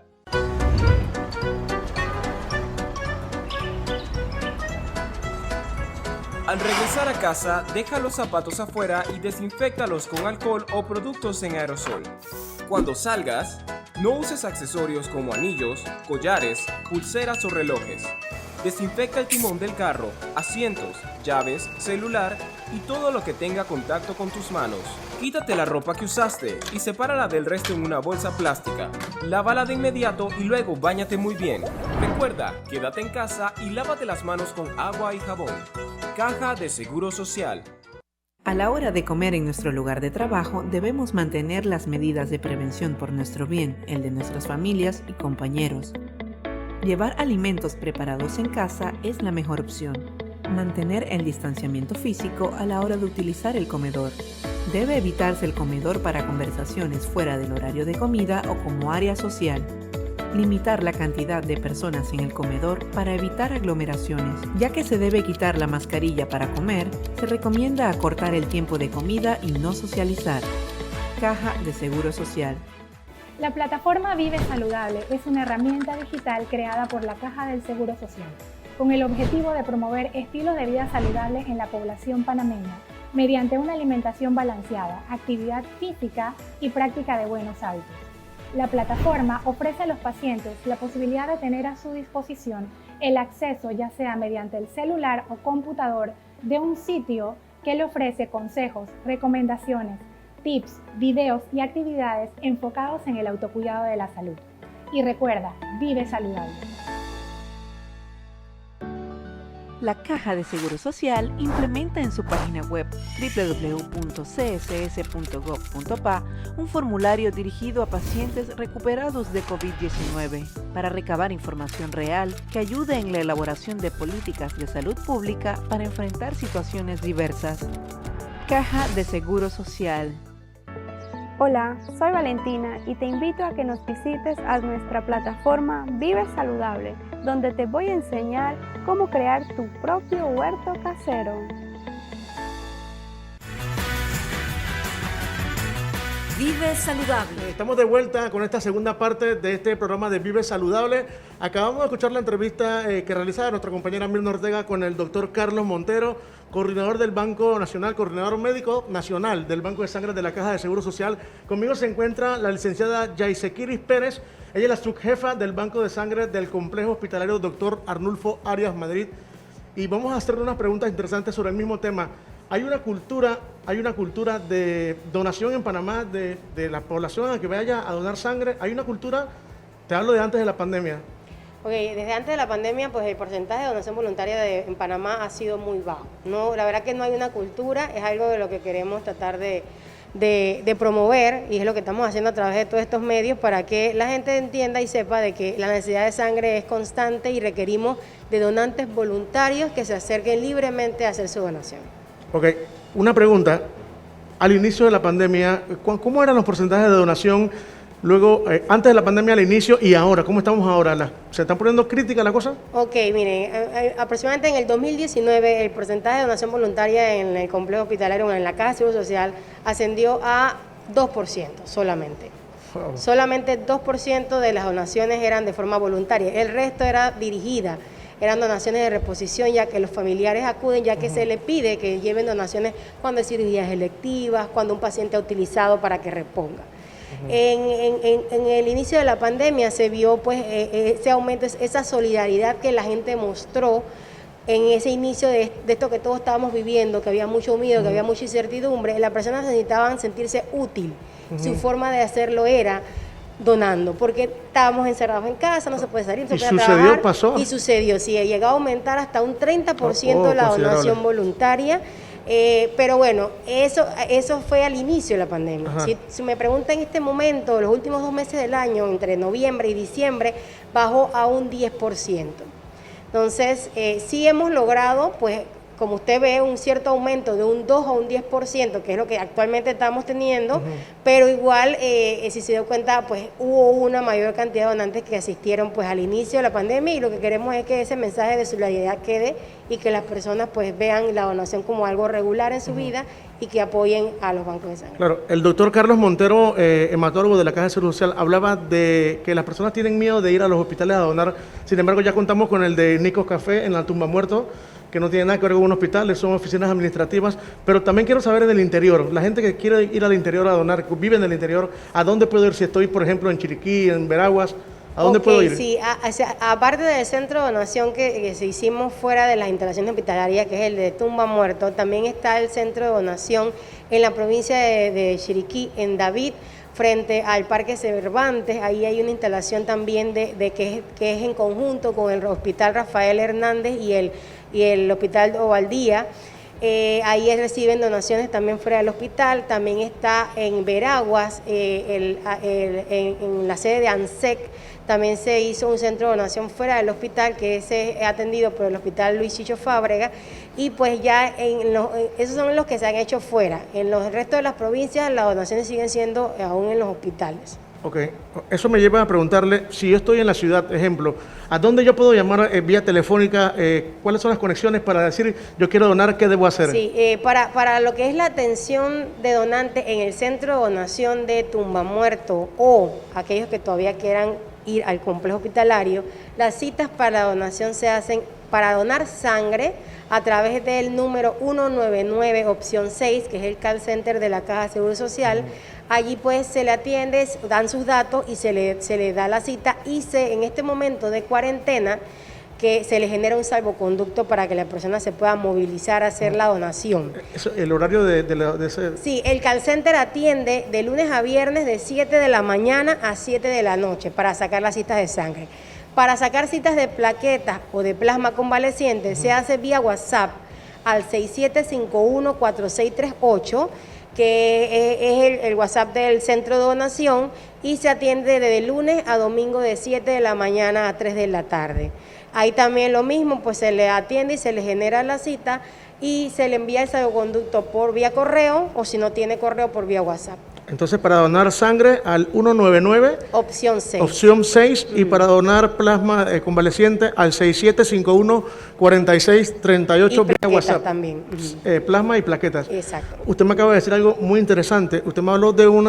Al regresar a casa, deja los zapatos afuera y desinféctalos con alcohol o productos en aerosol. Cuando salgas, no uses accesorios como anillos, collares, pulseras o relojes. Desinfecta el timón del carro, asientos, llaves, celular y todo lo que tenga contacto con tus manos. Quítate la ropa que usaste y sepárala del resto en una bolsa plástica. Lávala de inmediato y luego báñate muy bien. Recuerda, quédate en casa y lávate las manos con agua y jabón. Caja de Seguro Social. A la hora de comer en nuestro lugar de trabajo, debemos mantener las medidas de prevención por nuestro bien, el de nuestras familias y compañeros. Llevar alimentos preparados en casa es la mejor opción. Mantener el distanciamiento físico a la hora de utilizar el comedor. Debe evitarse el comedor para conversaciones fuera del horario de comida o como área social. Limitar la cantidad de personas en el comedor para evitar aglomeraciones. Ya que se debe quitar la mascarilla para comer, se recomienda acortar el tiempo de comida y no socializar. Caja de Seguro Social. La plataforma Vive Saludable es una herramienta digital creada por la Caja del Seguro Social, con el objetivo de promover estilos de vida saludables en la población panameña, mediante una alimentación balanceada, actividad física y práctica de buenos hábitos. La plataforma ofrece a los pacientes la posibilidad de tener a su disposición el acceso, ya sea mediante el celular o computador, de un sitio que le ofrece consejos, recomendaciones, tips, videos y actividades enfocados en el autocuidado de la salud. Y recuerda, vive saludable. La Caja de Seguro Social implementa en su página web www.css.gov.pa un formulario dirigido a pacientes recuperados de COVID-19 para recabar información real que ayude en la elaboración de políticas de salud pública para enfrentar situaciones diversas. Caja de Seguro Social. Hola, soy Valentina y te invito a que nos visites a nuestra plataforma Vive Saludable, donde te voy a enseñar cómo crear tu propio huerto casero. Vive Saludable. Estamos de vuelta con esta segunda parte de este programa de Vive Saludable. Acabamos de escuchar la entrevista que realizaba nuestra compañera Mirna Ortega con el doctor Carlos Montero, coordinador del Banco Nacional, coordinador médico nacional del Banco de Sangre de la Caja de Seguro Social. Conmigo se encuentra la licenciada Yaisequiris Pérez. Ella es la subjefa del Banco de Sangre del Complejo Hospitalario Dr. Arnulfo Arias Madrid. Y vamos a hacerle unas preguntas interesantes sobre el mismo tema. Hay una cultura de donación en Panamá de la población a que vaya a donar sangre. Hay una cultura, te hablo de antes de la pandemia. Ok, desde antes de la pandemia, pues el porcentaje de donación voluntaria en Panamá ha sido muy bajo. No, la verdad que no hay una cultura, es algo de lo que queremos tratar de promover, y es lo que estamos haciendo a través de todos estos medios para que la gente entienda y sepa de que la necesidad de sangre es constante y requerimos de donantes voluntarios que se acerquen libremente a hacer su donación. Ok, una pregunta. Al inicio de la pandemia, ¿cómo eran los porcentajes de donación? Luego, antes de la pandemia, al inicio, y ahora, ¿cómo estamos ahora? ¿Se están poniendo crítica la cosa? Ok, miren, aproximadamente en el 2019 el porcentaje de donación voluntaria en el complejo hospitalario, en la Caja de Seguro Social, ascendió a 2% solamente. Wow. Solamente 2% de las donaciones eran de forma voluntaria, el resto era dirigida. Eran donaciones de reposición, ya que los familiares acuden, ya que se les pide que lleven donaciones cuando hay cirugías electivas, cuando un paciente ha utilizado para que reponga. En el inicio de la pandemia se vio pues ese aumento, esa solidaridad que la gente mostró en ese inicio de esto que todos estábamos viviendo, que había mucho miedo, que había mucha incertidumbre. Las personas necesitaban sentirse útil. Su forma de hacerlo era donando, porque estábamos encerrados en casa, no se puede salir, no se puede trabajar. ¿Pasó? Y sucedió, sí, llegó a aumentar hasta un 30% de la donación voluntaria. Pero bueno, eso fue al inicio de la pandemia. Si me preguntan en este momento, los últimos 2 meses del año, entre noviembre y diciembre, bajó a un 10%. Entonces, sí hemos logrado, pues, como usted ve, un cierto aumento de un 2 a un 10%, que es lo que actualmente estamos teniendo, pero igual, si se dio cuenta, pues hubo una mayor cantidad de donantes que asistieron pues al inicio de la pandemia, y lo que queremos es que ese mensaje de solidaridad quede y que las personas pues vean la donación como algo regular en su vida y que apoyen a los bancos de sangre. Claro, el doctor Carlos Montero, hematólogo de la Caja de Seguro Social, hablaba de que las personas tienen miedo de ir a los hospitales a donar. Sin embargo, ya contamos con el de Nicos Café en la Tumba Muerto, que no tiene nada que ver con un hospital, son oficinas administrativas, pero también quiero saber en el interior, la gente que quiere ir al interior a donar, vive en el interior, ¿a dónde puedo ir si estoy, por ejemplo, en Chiriquí, en Veraguas? ¿A dónde puedo ir? Sí, aparte del centro de donación que se hicimos fuera de las instalaciones hospitalarias, que es el de Tumba Muerto, también está el centro de donación en la provincia de Chiriquí, en David, frente al Parque Cervantes. Ahí hay una instalación también que es en conjunto con el Hospital Rafael Hernández y el Hospital Ovaldía. Ahí reciben donaciones también fuera del hospital. También está en Veraguas, en la sede de ANSEC, también se hizo un centro de donación fuera del hospital, que es atendido por el Hospital Luis Chicho Fábrega, y pues ya esos son los que se han hecho fuera. En los restos de las provincias las donaciones siguen siendo aún en los hospitales. Ok, eso me lleva a preguntarle, si yo estoy en la ciudad, ejemplo, ¿a dónde yo puedo llamar vía telefónica? ¿Cuáles son las conexiones para decir, yo quiero donar, qué debo hacer? Sí, para lo que es la atención de donantes en el centro de donación de Tumba Muerto, o aquellos que todavía quieran ir al complejo hospitalario, las citas para donación se hacen para donar sangre a través del número 199 opción 6, que es el call center de la Caja de Seguro Social. Allí pues se le atiende, dan sus datos y se le da la cita, y en este momento de cuarentena que se le genera un salvoconducto para que la persona se pueda movilizar a hacer la donación. ¿El horario de ese? Sí, el call center atiende de lunes a viernes de 7 de la mañana a 7 de la noche para sacar las citas de sangre. Para sacar citas de plaquetas o de plasma convaleciente se hace vía WhatsApp al 6751-4638, que es el WhatsApp del centro de donación, y se atiende desde lunes a domingo de 7 de la mañana a 3 de la tarde. Ahí también lo mismo, pues se le atiende y se le genera la cita y se le envía el salvoconducto por vía correo, o si no tiene correo, por vía WhatsApp. Entonces, para donar sangre al 199, opción 6. Opción 6, y para donar plasma convaleciente al 6751-4638 vía WhatsApp. También. Plasma y plaquetas. Exacto. Usted me acaba de decir algo muy interesante. Usted me habló de un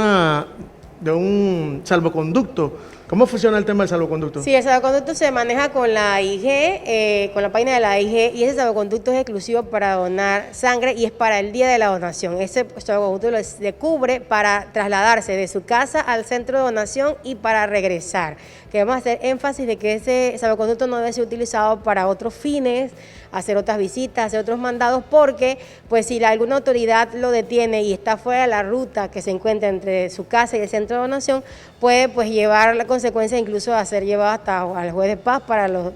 salvoconducto. ¿Cómo funciona el tema del salvoconducto? Sí, el salvoconducto se maneja con la AIG, con la página de la AIG, y ese salvoconducto es exclusivo para donar sangre y es para el día de la donación. Ese salvoconducto le cubre para trasladarse de su casa al centro de donación y para regresar. Queremos hacer énfasis de que ese salvoconducto no debe ser utilizado para otros fines, hacer otras visitas, hacer otros mandados, porque pues si alguna autoridad lo detiene y está fuera de la ruta que se encuentra entre su casa y el centro de donación, puede pues llevar la consecuencia incluso de ser llevado hasta al juez de paz para las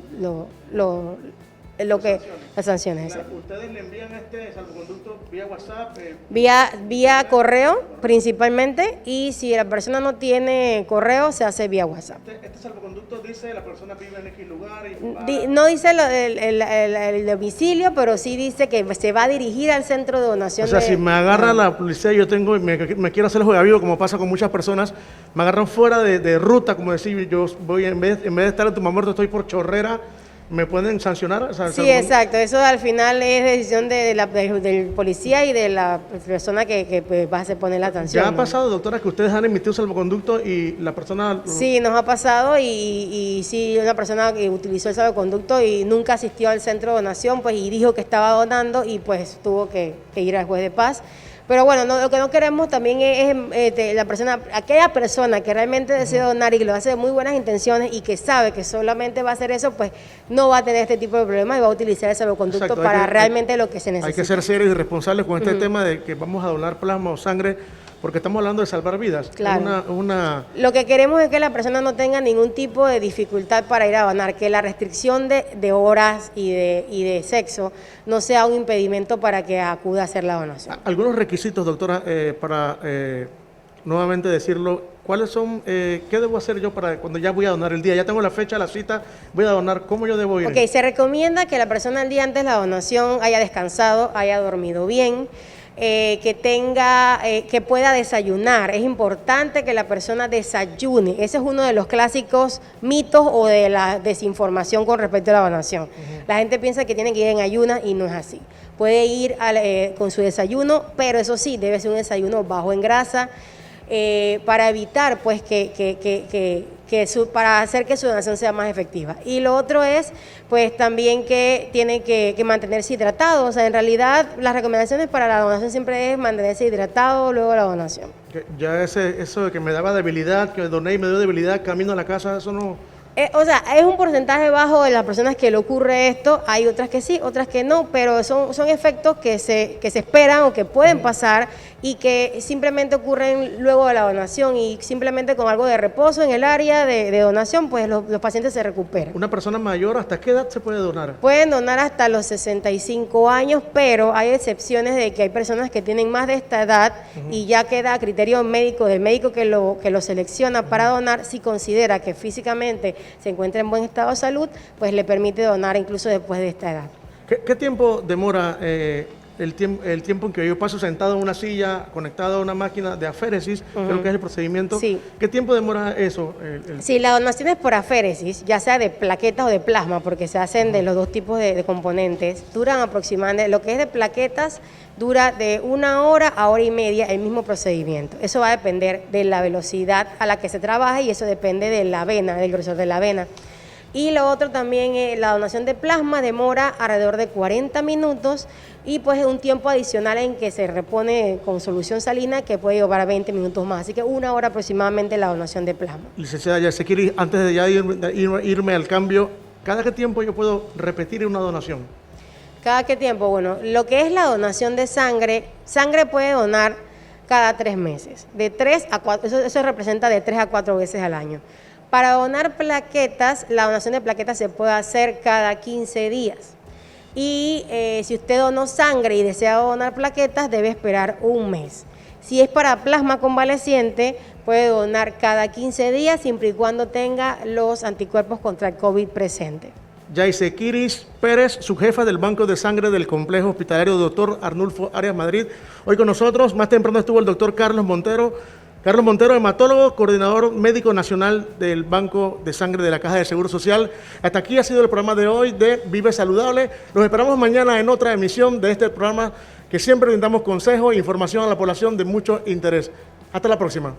sanciones. ¿Ustedes le envían este salvoconducto vía WhatsApp? Vía correo principalmente, y si la persona no tiene correo, se hace vía WhatsApp. ¿Este salvoconducto dice la persona vive en X lugar? No dice el domicilio, pero sí dice que se va a dirigir al centro de donación. O sea, si me agarra la policía, me quiero hacer el juego vivo, como pasa con muchas personas, me agarran fuera de ruta, como decir, yo voy, en vez de estar en Tumba Muerto, estoy por Chorrera, ¿me pueden sancionar? O sea, sí, exacto. Eso al final es decisión del policía y de la persona que pues, va a poner la sanción. ¿Ya ha pasado, doctora, que ustedes han emitido salvoconducto y la persona...? Sí, nos ha pasado, y sí, una persona que utilizó el salvoconducto y nunca asistió al centro de donación, pues, y dijo que estaba donando, y pues tuvo que ir al juez de paz. Pero bueno, lo que no queremos también es aquella persona que realmente desea donar y lo hace de muy buenas intenciones y que sabe que solamente va a hacer eso, pues no va a tener este tipo de problemas y va a utilizar el salvoconducto para realmente lo que se necesita. Hay que ser serios y responsables con este tema de que vamos a donar plasma o sangre porque estamos hablando de salvar vidas. Claro. Una... Lo que queremos es que la persona no tenga ningún tipo de dificultad para ir a donar, que la restricción de horas y de sexo no sea un impedimento para que acuda a hacer la donación. Algunos requisitos, doctora, para nuevamente decirlo, ¿cuáles son, qué debo hacer yo para cuando ya voy a donar el día? Ya tengo la fecha, la cita, voy a donar, ¿cómo yo debo ir? Ok, se recomienda que la persona el día antes de la donación haya descansado, haya dormido bien, que pueda desayunar. Es importante que la persona desayune. Ese es uno de los clásicos mitos o de la desinformación con respecto a la donación. La gente piensa que tiene que ir en ayunas y no es así. Puede ir con su desayuno, pero eso sí, debe ser un desayuno bajo en grasa, para evitar pues para hacer que su donación sea más efectiva. Y lo otro es pues también que tiene que mantenerse hidratado. O sea, en realidad las recomendaciones para la donación siempre es mantenerse hidratado luego de la donación. Ya eso de que me daba debilidad, que doné y me dio debilidad camino a la casa, eso no... O sea, es un porcentaje bajo de las personas que le ocurre esto. Hay otras que sí, otras que no, pero son efectos que se esperan o que pueden pasar y que simplemente ocurren luego de la donación, y simplemente con algo de reposo en el área de donación, pues los pacientes se recuperan. ¿Una persona mayor hasta qué edad se puede donar? Pueden donar hasta los 65 años, pero hay excepciones de que hay personas que tienen más de esta edad y ya queda a criterio médico del médico que lo selecciona para donar. Si considera que físicamente se encuentra en buen estado de salud, pues le permite donar incluso después de esta edad. ¿Qué tiempo demora el tiempo en que yo paso sentado en una silla, conectado a una máquina de aféresis, creo que es el procedimiento? Sí. ¿Qué tiempo demora eso? Sí, la donación es por aféresis, ya sea de plaquetas o de plasma, porque se hacen de los dos tipos de componentes. Duran aproximadamente, lo que es de plaquetas, dura de 1 hora a 1 hora y media el mismo procedimiento. Eso va a depender de la velocidad a la que se trabaja, y eso depende de la vena, del grosor de la vena. Y lo otro también, la donación de plasma demora alrededor de 40 minutos y pues un tiempo adicional en que se repone con solución salina que puede llevar a 20 minutos más. Así que 1 hora aproximadamente la donación de plasma. Licenciada Yasequiri, antes de ya irme al cambio, ¿cada qué tiempo yo puedo repetir una donación? ¿Cada qué tiempo? Bueno, lo que es la donación de sangre puede donar cada 3 meses. De 3 a 4, eso representa de 3 a 4 veces al año. Para donar plaquetas, la donación de plaquetas se puede hacer cada 15 días. Y si usted donó sangre y desea donar plaquetas, debe esperar 1 mes. Si es para plasma convaleciente, puede donar cada 15 días, siempre y cuando tenga los anticuerpos contra el COVID presente. Yasequiri Pérez, su jefa del Banco de Sangre del Complejo Hospitalario Dr. Arnulfo Arias Madrid. Hoy con nosotros, más temprano estuvo el doctor Carlos Montero. Carlos Montero, hematólogo, coordinador médico nacional del Banco de Sangre de la Caja de Seguro Social. Hasta aquí ha sido el programa de hoy de Vive Saludable. Los esperamos mañana en otra emisión de este programa que siempre brindamos consejos e información a la población de mucho interés. Hasta la próxima.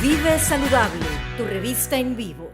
Vive Saludable, tu revista en vivo.